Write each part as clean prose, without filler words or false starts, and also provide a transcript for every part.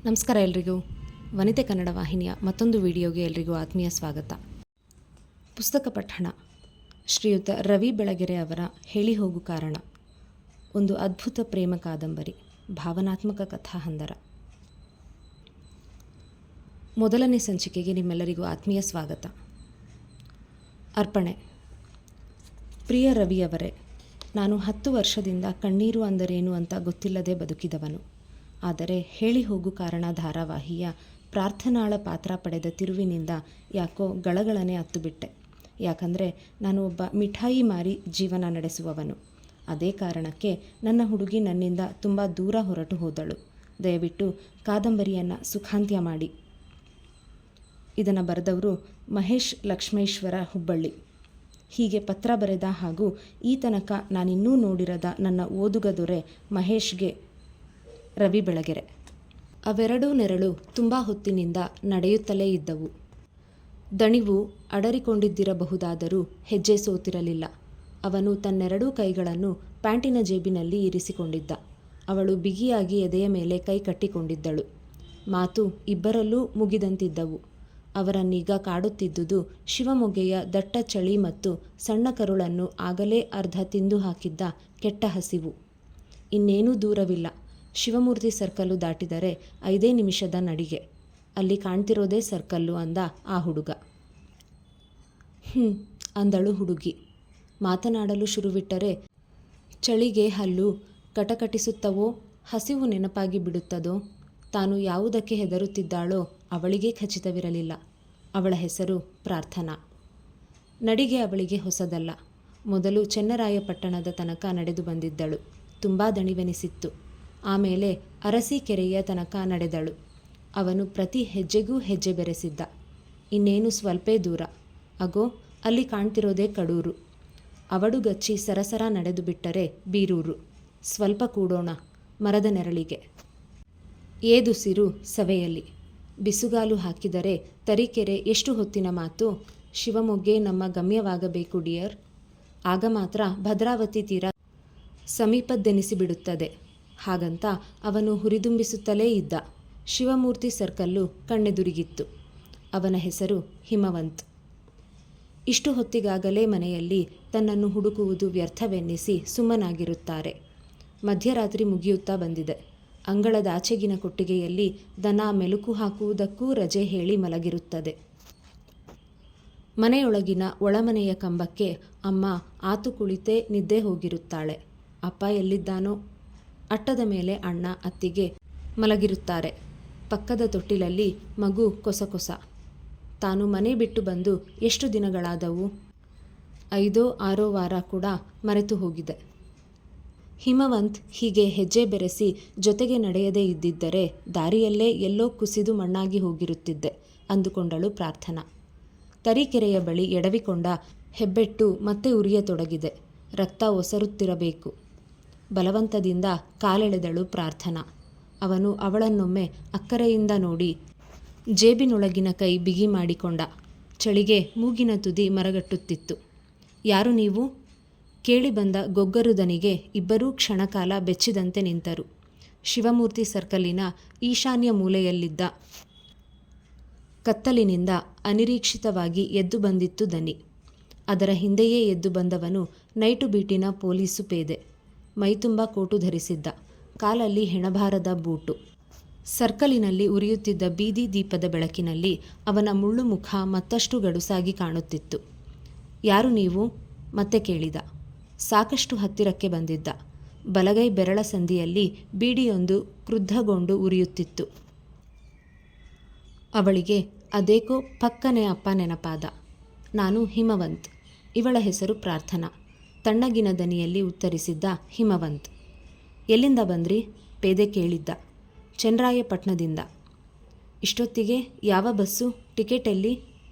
ನಮಸ್ಕಾರ ಎಲ್ರಿಗೂ. ವನಿತೆ ಕನ್ನಡ ವಾಹಿನಿಯ ಮತ್ತೊಂದು ವಿಡಿಯೋಗೆ ಎಲ್ರಿಗೂ ಆತ್ಮೀಯ ಸ್ವಾಗತ. ಪುಸ್ತಕ ಪಠಣ. ಶ್ರೀಯುತ ರವಿ ಬೆಳಗೆರೆ ಅವರ ಹೇಳಿ ಹೋಗು ಕಾರಣ. ಒಂದು ಅದ್ಭುತ ಪ್ರೇಮ ಕಾದಂಬರಿ, ಭಾವನಾತ್ಮಕ ಕಥಾಹಂದರ. ಮೊದಲನೇ ಸಂಚಿಕೆಗೆ ನಿಮ್ಮೆಲ್ಲರಿಗೂ ಆತ್ಮೀಯ ಸ್ವಾಗತ. ಅರ್ಪಣೆ. ಪ್ರಿಯ ರವಿಯವರೇ, ನಾನು 10 ವರ್ಷದಿಂದ ಕಣ್ಣೀರು ಅಂದರೇನು ಅಂತ ಗೊತ್ತಿಲ್ಲದೆ ಬದುಕಿದವನು. ಆದರೆ ಹೇಳಿ ಹೋಗು ಕಾರಣ ಧಾರಾವಾಹಿಯ ಪ್ರಾರ್ಥನಾಳ ಪಾತ್ರ ಪಡೆದ ತಿರುವಿನಿಂದ ಯಾಕೋ ಗಳಗಳನೆ ಹತ್ತುಬಿಟ್ಟೆ. ಯಾಕಂದರೆ ನಾನು ಒಬ್ಬ ಮಿಠಾಯಿ ಮಾರಿ ಜೀವನ ನಡೆಸುವವನು. ಅದೇ ಕಾರಣಕ್ಕೆ ನನ್ನ ಹುಡುಗಿ ನನ್ನಿಂದ ತುಂಬ ದೂರ ಹೊರಟು ಹೋದಳು. ದಯವಿಟ್ಟು ಕಾದಂಬರಿಯನ್ನು ಸುಖಾಂತ್ಯ ಮಾಡಿ. ಇದನ್ನು ಬರೆದವರು ಮಹೇಶ್ ಲಕ್ಷ್ಮೇಶ್ವರ, ಹುಬ್ಬಳ್ಳಿ. ಹೀಗೆ ಪತ್ರ ಬರೆದ ಹಾಗೂ ಈ ತನಕ ನಾನಿನ್ನೂ ನೋಡಿರದ ನನ್ನ ಓದುಗ ದೊರೆ ಮಹೇಶ್ಗೆ ರವಿ ಬೆಳಗೆರೆ. ಅವೆರಡೂ ನೆರಳು ತುಂಬ ಹೊತ್ತಿನಿಂದ ನಡೆಯುತ್ತಲೇ ಇದ್ದವು. ದಣಿವು ಅಡರಿಕೊಂಡಿದ್ದಿರಬಹುದಾದರೂ ಹೆಜ್ಜೆ ಸೋತಿರಲಿಲ್ಲ. ಅವನು ತನ್ನೆರಡೂ ಕೈಗಳನ್ನು ಪ್ಯಾಂಟಿನ ಜೇಬಿನಲ್ಲಿ ಇರಿಸಿಕೊಂಡಿದ್ದ. ಅವಳು ಬಿಗಿಯಾಗಿ ಎದೆಯ ಮೇಲೆ ಕೈ ಕಟ್ಟಿಕೊಂಡಿದ್ದಳು. ಮಾತು ಇಬ್ಬರಲ್ಲೂ ಮುಗಿದಂತಿದ್ದವು. ಅವರನ್ನೀಗ ಕಾಡುತ್ತಿದ್ದುದು ಶಿವಮೊಗ್ಗೆಯ ದಟ್ಟ ಚಳಿ ಮತ್ತು ಸಣ್ಣ ಕರುಳನ್ನು ಆಗಲೇ ಅರ್ಧ ತಿಂದು ಹಾಕಿದ್ದ ಕೆಟ್ಟ ಹಸಿವು. ಇನ್ನೇನೂ ದೂರವಿಲ್ಲ. ಶಿವಮೂರ್ತಿ ಸರ್ಕಲ್ಲು ದಾಟಿದರೆ 5 ನಿಮಿಷದ ನಡಿಗೆ. ಅಲ್ಲಿ ಕಾಣ್ತಿರೋದೇ ಸರ್ಕಲ್ಲು ಅಂದ ಆ ಹುಡುಗ. ಅಂದಳು ಹುಡುಗಿ. ಮಾತನಾಡಲು ಶುರುವಿಟ್ಟರೆ ಚಳಿಗೆ ಹಲ್ಲು ಕಟಕಟಿಸುತ್ತವೋ, ಹಸಿವು ನೆನಪಾಗಿ ಬಿಡುತ್ತದೋ. ತಾನು ಯಾವುದಕ್ಕೆ ಹೆದರುತ್ತಿದ್ದಾಳೋ ಅವಳಿಗೆ ಖಚಿತವಿರಲಿಲ್ಲ. ಅವಳ ಹೆಸರು ಪ್ರಾರ್ಥನಾ. ನಡಿಗೆ ಅವಳಿಗೆ ಹೊಸದಲ್ಲ. ಮೊದಲು ಚೆನ್ನರಾಯಪಟ್ಟಣದ ತನಕ ನಡೆದು ಬಂದಿದ್ದಳು. ತುಂಬ ದಣಿವೆನಿಸಿತ್ತು. ಆಮೇಲೆ ಅರಸೀಕೆರೆಯ ತನಕ ನಡೆದಳು. ಅವನು ಪ್ರತಿ ಹೆಜ್ಜೆಗೂ ಹೆಜ್ಜೆ ಬೆರೆಸಿದ್ದ. ಇನ್ನೇನು ಸ್ವಲ್ಪೇ ದೂರ. ಅಗೋ ಅಲ್ಲಿ ಕಾಣ್ತಿರೋದೇ ಕಡೂರು. ಅವಡುಗಚ್ಚಿ ಸರಸರ ನಡೆದು ಬಿಟ್ಟರೆ ಬೀರೂರು. ಸ್ವಲ್ಪ ಕೂಡೋಣ ಮರದ ನೆರಳಿಗೆ. ಏದುಸಿರು ಸವೆಯಲ್ಲಿ. ಬಿಸುಗಾಲು ಹಾಕಿದರೆ ತರೀಕೆರೆ ಎಷ್ಟು ಹೊತ್ತಿನ ಮಾತು. ಶಿವಮೊಗ್ಗೆ ನಮ್ಮ ಗಮ್ಯವಾಗಬೇಕು ಡಿಯರ್. ಆಗ ಮಾತ್ರ ಭದ್ರಾವತಿ ತೀರ ಸಮೀಪದ್ದೆನಿಸಿಬಿಡುತ್ತದೆ. ಹಾಗಂತ ಅವನು ಹುರಿದುಂಬಿಸುತ್ತಲೇ ಇದ್ದ. ಶಿವಮೂರ್ತಿ ಸರ್ಕಲ್ಲು ಕಣ್ಣೆದುರಿಗಿತ್ತು. ಅವನ ಹೆಸರು ಹಿಮವಂತ್. ಇಷ್ಟು ಹೊತ್ತಿಗಾಗಲೇ ಮನೆಯಲ್ಲಿ ತನ್ನನ್ನು ಹುಡುಕುವುದು ವ್ಯರ್ಥವೆನ್ನಿಸಿ ಸುಮ್ಮನಾಗಿರುತ್ತಾರೆ. ಮಧ್ಯರಾತ್ರಿ ಮುಗಿಯುತ್ತಾ ಬಂದಿದೆ. ಅಂಗಳದಾಚೆಗಿನ ಕೊಟ್ಟಿಗೆಯಲ್ಲಿ ದನ ಮೆಲುಕು ಹಾಕುವುದಕ್ಕೂ ರಜೆ ಹೇಳಿ ಮಲಗಿರುತ್ತದೆ. ಮನೆಯೊಳಗಿನ ಒಳಮನೆಯ ಕಂಬಕ್ಕೆ ಅಮ್ಮ ಆತು ಕುಳಿತೇ ನಿದ್ದೆ ಹೋಗಿರುತ್ತಾಳೆ. ಅಪ್ಪ ಎಲ್ಲಿದ್ದಾನೋ. ಅಟ್ಟದ ಮೇಲೆ ಅಣ್ಣ ಅತ್ತಿಗೆ ಮಲಗಿರುತ್ತಾರೆ. ಪಕ್ಕದ ತೊಟ್ಟಿಲಲ್ಲಿ ಮಗು ಕೊಸಕೊಸ. ತಾನು ಮನೆ ಬಿಟ್ಟು ಬಂದು ಎಷ್ಟು ದಿನಗಳಾದವು? 5-6 ವಾರ ಕೂಡ ಮರೆತು ಹೋಗಿದೆ. ಹಿಮವಂತ್ ಹೀಗೆ ಹೆಜ್ಜೆ ಬೆರೆಸಿ ಜೊತೆಗೆ ನಡೆಯದೇ ಇದ್ದಿದ್ದರೆ ದಾರಿಯಲ್ಲೇ ಎಲ್ಲೋ ಕುಸಿದು ಮಣ್ಣಾಗಿ ಹೋಗಿರುತ್ತಿದ್ದೆ ಅಂದುಕೊಂಡಳು ಪ್ರಾರ್ಥನಾ. ತರೀಕೆರೆಯ ಬಳಿ ಎಡವಿಕೊಂಡ ಹೆಬ್ಬೆಟ್ಟು ಮತ್ತೆ ಉರಿಯತೊಡಗಿದೆ. ರಕ್ತ ಒಸರುತ್ತಿರಬೇಕು. ಬಲವಂತದಿಂದ ಕಾಲೆಳೆದಳು ಪ್ರಾರ್ಥನಾ. ಅವನು ಅವಳನ್ನೊಮ್ಮೆ ಅಕ್ಕರೆಯಿಂದ ನೋಡಿ ಜೇಬಿನೊಳಗಿನ ಕೈ ಬಿಗಿ ಮಾಡಿಕೊಂಡ. ಚಳಿಗೆ ಮೂಗಿನ ತುದಿ ಮರಗಟ್ಟುತ್ತಿತ್ತು. ಯಾರು ನೀವು? ಕೇಳಿ ಬಂದ ಗೊಗ್ಗರು ದನಿಗೆ ಇಬ್ಬರೂ ಕ್ಷಣಕಾಲ ಬೆಚ್ಚಿದಂತೆ ನಿಂತರು. ಶಿವಮೂರ್ತಿ ಸರ್ಕಲ್ಲಿನ ಈಶಾನ್ಯ ಮೂಲೆಯಲ್ಲಿದ್ದ ಕತ್ತಲಿನಿಂದ ಅನಿರೀಕ್ಷಿತವಾಗಿ ಎದ್ದು ಬಂದಿತ್ತು ದನಿ. ಅದರ ಹಿಂದೆಯೇ ಎದ್ದು ಬಂದವನು ನೈಟು ಬೀಟಿನ ಪೊಲೀಸು ಪೇದೆ. ಮೈತುಂಬ ಕೋಟು ಧರಿಸಿದ್ದ. ಕಾಲಲ್ಲಿ ಹೆಣಭಾರದ ಬೂಟು. ಸರ್ಕಲಿನಲ್ಲಿ ಉರಿಯುತ್ತಿದ್ದ ಬೀದಿ ದೀಪದ ಬೆಳಕಿನಲ್ಲಿ ಅವನ ಮುಳ್ಳು ಮುಖ ಮತ್ತಷ್ಟು ಗಡುಸಾಗಿ ಕಾಣುತ್ತಿತ್ತು. ಯಾರು ನೀವು? ಮತ್ತೆ ಕೇಳಿದ. ಸಾಕಷ್ಟು ಹತ್ತಿರಕ್ಕೆ ಬಂದಿದ್ದ. ಬಲಗೈ ಬೆರಳ ಸಂದಿಯಲ್ಲಿ ಬೀಡಿಯೊಂದು ಕ್ರುದ್ಧಗೊಂಡು ಉರಿಯುತ್ತಿತ್ತು. ಅವಳಿಗೆ ಅದೇಕೋ ಪಕ್ಕನೆ ಅಪ್ಪ ನೆನಪಾದ. ನಾನು ಹಿಮವಂತ್. ಇವಳ ಹೆಸರು ಪ್ರಾರ್ಥನಾ. ತಣ್ಣಗಿನ ದನಿಯಲ್ಲಿ ಉತ್ತರಿಸಿದ್ದ ಹಿಮವಂತ್. ಎಲ್ಲಿಂದ ಬಂದ್ರಿ? ಪೇದೆ ಕೇಳಿದ್ದ. ಚೆನ್ನರಾಯಪಟ್ಟಣದಿಂದ. ಇಷ್ಟೊತ್ತಿಗೆ ಯಾವ ಬಸ್ಸು? ಟಿಕೆಟ್ ಎಲ್ಲಿ?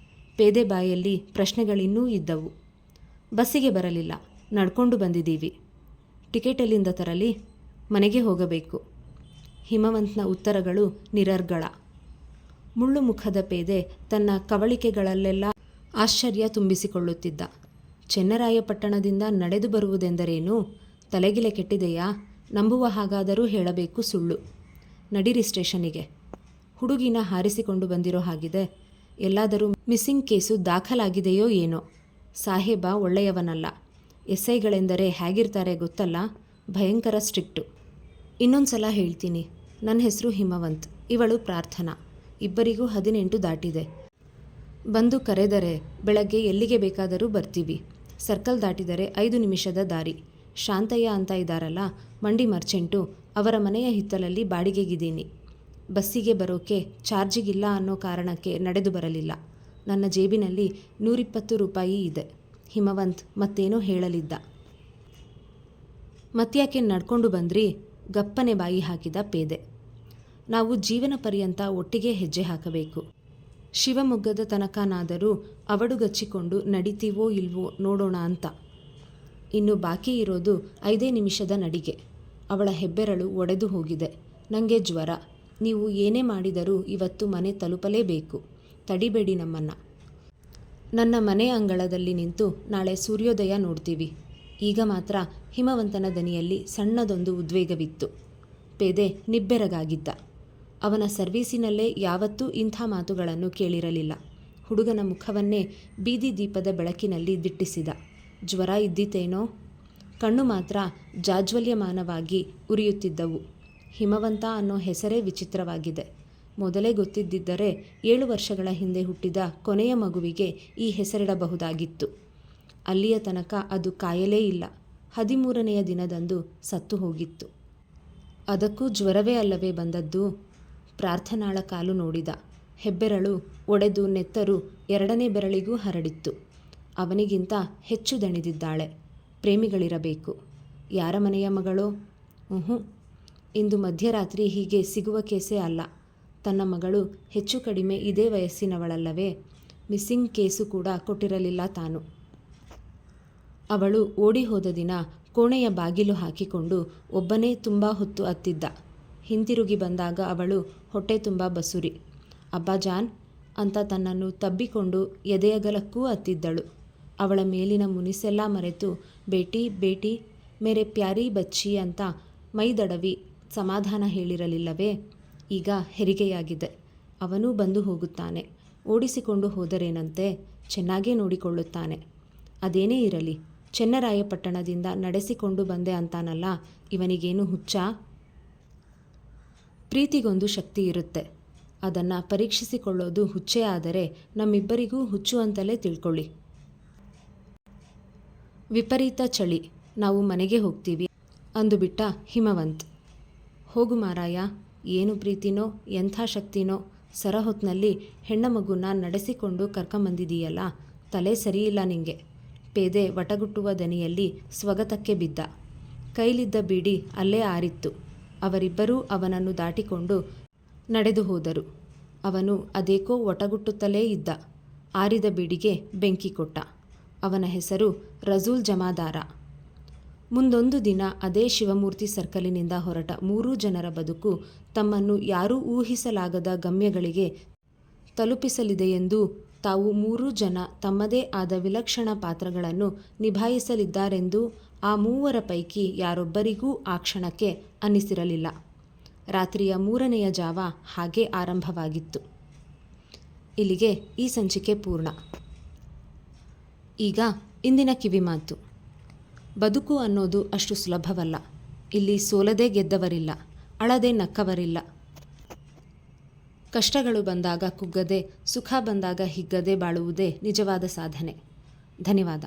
ಪೇದೆ ಬಾಯಲ್ಲಿ ಪ್ರಶ್ನೆಗಳಿನ್ನೂ ಇದ್ದವು. ಬಸ್ಸಿಗೆ ಬರಲಿಲ್ಲ, ನಡ್ಕೊಂಡು ಬಂದಿದ್ದೀವಿ. ಟಿಕೆಟ್ ಎಲ್ಲಿಂದ ತರಲಿ? ಮನೆಗೆ ಹೋಗಬೇಕು. ಹಿಮವಂತನ ಉತ್ತರಗಳು ನಿರರ್ಗಳ. ಮುಳ್ಳು ಮುಖದ ಪೇದೆ ತನ್ನ ಕವಳಿಕೆಗಳಲ್ಲೆಲ್ಲ ಆಶ್ಚರ್ಯ ತುಂಬಿಸಿಕೊಳ್ಳುತ್ತಿದ್ದ. ಚೆನ್ನರಾಯಪಟ್ಟಣದಿಂದ ನಡೆದು ಬರುವುದೆಂದರೇನು? ತಲೆಗಿಲೆ ಕೆಟ್ಟಿದೆಯಾ? ನಂಬುವ ಹಾಗಾದರೂ ಹೇಳಬೇಕು ಸುಳ್ಳು. ನಡೀರಿ ಸ್ಟೇಷನಿಗೆ. ಹುಡುಗಿನ ಹಾರಿಸಿಕೊಂಡು ಬಂದಿರೋ ಹಾಗಿದೆ. ಎಲ್ಲಾದರೂ ಮಿಸ್ಸಿಂಗ್ ಕೇಸು ದಾಖಲಾಗಿದೆಯೋ ಏನೋ. ಸಾಹೇಬ ಒಳ್ಳೆಯವನಲ್ಲ. ಎಸ್ಐಗಳೆಂದರೆ ಹೇಗಿರ್ತಾರೆ ಗೊತ್ತಲ್ಲ, ಭಯಂಕರ ಸ್ಟ್ರಿಕ್ಟು. ಇನ್ನೊಂದು ಸಲ ಹೇಳ್ತೀನಿ, ನನ್ನ ಹೆಸರು ಹಿಮವಂತ್, ಇವಳು ಪ್ರಾರ್ಥನಾ. ಇಬ್ಬರಿಗೂ 18 ದಾಟಿದೆ. ಬಂದು ಕರೆದರೆ ಬೆಳಗ್ಗೆ ಎಲ್ಲಿಗೆ ಬೇಕಾದರೂ ಬರ್ತೀವಿ. ಸರ್ಕಲ್ ದಾಟಿದರೆ 5 ನಿಮಿಷದ ದಾರಿ. ಶಾಂತಯ್ಯ ಅಂತ ಇದ್ದಾರಲ್ಲ, ಮಂಡಿ ಮರ್ಚೆಂಟು, ಅವರ ಮನೆಯ ಹಿತ್ತಲಲ್ಲಿ ಬಾಡಿಗೆಗಿದ್ದೀನಿ. ಬಸ್ಸಿಗೆ ಬರೋಕೆ ಚಾರ್ಜಿಗಿಲ್ಲ ಅನ್ನೋ ಕಾರಣಕ್ಕೆ ನಡೆದು ಬರಲಿಲ್ಲ. ನನ್ನ ಜೇಬಿನಲ್ಲಿ 120 ರೂಪಾಯಿ ಇದೆ. ಹಿಮವಂತ್ ಮತ್ತೇನೋ ಹೇಳಲಿದ್ದ. ಮತ್ಯಾಕೆ ನಡ್ಕೊಂಡು ಬಂದ್ರಿ? ಗಪ್ಪನೆ ಬಾಯಿ ಹಾಕಿದ ಪೇದೆ. ನಾವು ಜೀವನ ಪರ್ಯಂತ ಒಟ್ಟಿಗೆ ಹೆಜ್ಜೆ ಹಾಕಬೇಕು. ಶಿವಮೊಗ್ಗದ ತನಕನಾದರೂ ಅವಡುಗಚ್ಚಿಕೊಂಡು ನಡಿತೀವೋ ಇಲ್ವೋ ನೋಡೋಣ ಅಂತ. ಇನ್ನು ಬಾಕಿ ಇರೋದು 5 ನಿಮಿಷದ ನಡಿಗೆ. ಅವಳ ಹೆಬ್ಬೆರಳು ಒಡೆದು ಹೋಗಿದೆ. ನನಗೆ ಜ್ವರ. ನೀವು ಏನೇ ಮಾಡಿದರೂ ಇವತ್ತು ಮನೆ ತಲುಪಲೇಬೇಕು. ತಡಿಬೇಡಿ ನಮ್ಮನ್ನು. ನನ್ನ ಮನೆ ಅಂಗಳದಲ್ಲಿ ನಿಂತು ನಾಳೆ ಸೂರ್ಯೋದಯ ನೋಡ್ತೀವಿ. ಈಗ ಮಾತ್ರ ಹಿಮವಂತನ ದನಿಯಲ್ಲಿ ಸಣ್ಣದೊಂದು ಉದ್ವೇಗವಿತ್ತು. ಪೇದೆ ನಿಬ್ಬೆರಗಾಗಿದ್ದ. ಅವನ ಸರ್ವೀಸಿನಲ್ಲೇ ಯಾವತ್ತೂ ಇಂಥ ಮಾತುಗಳನ್ನು ಕೇಳಿರಲಿಲ್ಲ. ಹುಡುಗನ ಮುಖವನ್ನೇ ಬೀದಿ ದೀಪದ ಬೆಳಕಿನಲ್ಲಿ ದಿಟ್ಟಿಸಿದ. ಜ್ವರ ಇದ್ದಿತೇನೋ? ಕಣ್ಣು ಮಾತ್ರ ಜಾಜ್ವಲ್ಯಮಾನವಾಗಿ ಉರಿಯುತ್ತಿದ್ದವು. ಹಿಮವಂತ ಅನ್ನೋ ಹೆಸರೇ ವಿಚಿತ್ರವಾಗಿದೆ. ಮೊದಲೇ ಗೊತ್ತಿದ್ದಿದ್ದರೆ 7 ವರ್ಷಗಳ ಹಿಂದೆ ಹುಟ್ಟಿದ ಕೊನೆಯ ಮಗುವಿಗೆ ಈ ಹೆಸರಿಡಬಹುದಾಗಿತ್ತು. ಅಲ್ಲಿಯ ತನಕ ಅದು ಕಾಯಲೇ ಇಲ್ಲ. 13ನೆಯ ದಿನದಂದು ಸತ್ತು ಹೋಗಿತ್ತು. ಅದಕ್ಕೂ ಜ್ವರವೇ ಅಲ್ಲವೇ ಬಂದದ್ದು? ಪ್ರಾರ್ಥನಾಳ ಕಾಲು ನೋಡಿದ. ಹೆಬ್ಬೆರಳು ಒಡೆದು ನೆತ್ತರು 2ನೇ ಬೆರಳಿಗೂ ಹರಡಿತ್ತು. ಅವನಿಗಿಂತ ಹೆಚ್ಚು ದಣಿದಿದ್ದಾಳೆ. ಪ್ರೇಮಿಗಳಿರಬೇಕು. ಯಾರ ಮನೆಯ ಮಗಳೋ? ಇಂದು ಮಧ್ಯರಾತ್ರಿ ಹೀಗೆ ಸಿಗುವ ಕೇಸೇ ಅಲ್ಲ. ತನ್ನ ಮಗಳು ಹೆಚ್ಚು ಕಡಿಮೆ ಇದೇ ವಯಸ್ಸಿನವಳಲ್ಲವೇ? ಮಿಸ್ಸಿಂಗ್ ಕೇಸು ಕೂಡ ಕೊಟ್ಟಿರಲಿಲ್ಲ ತಾನು. ಅವಳು ಓಡಿ ಹೋದ ದಿನ ಕೋಣೆಯ ಬಾಗಿಲು ಹಾಕಿಕೊಂಡು ಒಬ್ಬನೇ ತುಂಬ ಹೊತ್ತು ಅತ್ತಿದ್ದ. ಹಿಂತಿರುಗಿ ಬಂದಾಗ ಅವಳು ಹೊಟ್ಟೆ ತುಂಬ ಬಸುರಿ. ಅಬ್ಬಾಜಾನ್ ಅಂತ ತನ್ನನ್ನು ತಬ್ಬಿಕೊಂಡು ಎದೆಯಗಲಕ್ಕೂ ಅತ್ತಿದ್ದಳು. ಅವಳ ಮೇಲಿನ ಮುನಿಸೆಲ್ಲ ಮರೆತು ಬೇಟಿ ಬೇಟಿ ಮೇರೆ ಪ್ಯಾರಿ ಬಚ್ಚಿ ಅಂತ ಮೈದಡವಿ ಸಮಾಧಾನ ಹೇಳಿರಲಿಲ್ಲವೇ? ಈಗ ಹೆರಿಗೆಯಾಗಿದೆ. ಅವನೂ ಬಂದು ಹೋಗುತ್ತಾನೆ. ಓಡಿಸಿಕೊಂಡು ಹೋದರೇನಂತೆ, ಚೆನ್ನಾಗೇ ನೋಡಿಕೊಳ್ಳುತ್ತಾನೆ. ಅದೇನೇ ಇರಲಿ, ಚೆನ್ನರಾಯಪಟ್ಟಣದಿಂದ ನಡೆಸಿಕೊಂಡು ಬಂದೆ ಅಂತಾನಲ್ಲ, ಇವನಿಗೇನು ಹುಚ್ಚಾ? ಪ್ರೀತಿಗೊಂದು ಶಕ್ತಿ ಇರುತ್ತೆ. ಅದನ್ನು ಪರೀಕ್ಷಿಸಿಕೊಳ್ಳೋದು ಹುಚ್ಚೇ ಆದರೆ ನಮ್ಮಿಬ್ಬರಿಗೂ ಹುಚ್ಚು ಅಂತಲೇ ತಿಳ್ಕೊಳ್ಳಿ. ವಿಪರೀತ ಚಳಿ. ನಾವು ಮನೆಗೆ ಹೋಗ್ತೀವಿ ಅಂದುಬಿಟ್ಟ ಹಿಮವಂತ್. ಹೋಗು ಮಾರಾಯ, ಏನು ಪ್ರೀತಿನೋ ಎಂಥ ಶಕ್ತಿನೋ. ಸರಹೊತ್ನಲ್ಲಿ ಹೆಣ್ಣ ಮಗುನ ನಡೆಸಿಕೊಂಡು ಕರ್ಕೊಂಬಂದಿದೀಯಲ್ಲ, ತಲೆ ಸರಿಯಿಲ್ಲ ನಿಂಗೆ. ಪೇದೆ ವಟಗುಟ್ಟುವ ದನಿಯಲ್ಲಿ ಸ್ವಗತಕ್ಕೆ ಬಿದ್ದ. ಕೈಲಿದ್ದ ಬೀಡಿ ಅಲ್ಲೇ ಆರಿತ್ತು. ಅವರಿಬ್ಬರೂ ಅವನನ್ನು ದಾಟಿಕೊಂಡು ನಡೆದು ಹೋದರು. ಅವನು ಅದೇಕೋ ಒಟಗುಟ್ಟುತ್ತಲೇ ಇದ್ದ. ಆರಿದ ಬೀಡಿಗೆ ಬೆಂಕಿ ಕೊಟ್ಟ. ಅವನ ಹೆಸರು ರಜೂಲ್ ಜಮಾದಾರ. ಮುಂದೊಂದು ದಿನ ಅದೇ ಶಿವಮೂರ್ತಿ ಸರ್ಕಲಿನಿಂದ ಹೊರಟ 3 ಜನರ ಬದುಕು ತಮ್ಮನ್ನು ಯಾರೂ ಊಹಿಸಲಾಗದ ಗಮ್ಯಗಳಿಗೆ ತಲುಪಿಸಲಿದೆಯೆಂದೂ ತಾವು 3 ಜನ ತಮ್ಮದೇ ಆದ ವಿಲಕ್ಷಣ ಪಾತ್ರಗಳನ್ನು ನಿಭಾಯಿಸಲಿದ್ದಾರೆಂದೂ ಆ 3 ಪೈಕಿ ಯಾರೊಬ್ಬರಿಗೂ ಆ ಕ್ಷಣಕ್ಕೆ ಅನ್ನಿಸಿರಲಿಲ್ಲ. ರಾತ್ರಿಯ 3ನೆಯ ಜಾವ ಹಾಗೇ ಆರಂಭವಾಗಿತ್ತು. ಇಲ್ಲಿಗೆ ಈ ಸಂಚಿಕೆ ಪೂರ್ಣ. ಈಗ ಇಂದಿನ ಕಿವಿಮಾತು. ಬದುಕು ಅನ್ನೋದು ಅಷ್ಟು ಸುಲಭವಲ್ಲ. ಇಲ್ಲಿ ಸೋಲದೇ ಗೆದ್ದವರಿಲ್ಲ, ಅಳದೆ ನಕ್ಕವರಿಲ್ಲ. ಕಷ್ಟಗಳು ಬಂದಾಗ ಕುಗ್ಗದೆ, ಸುಖ ಬಂದಾಗ ಹಿಗ್ಗದೆ ಬಾಳುವುದೇ ನಿಜವಾದ ಸಾಧನೆ. ಧನ್ಯವಾದ.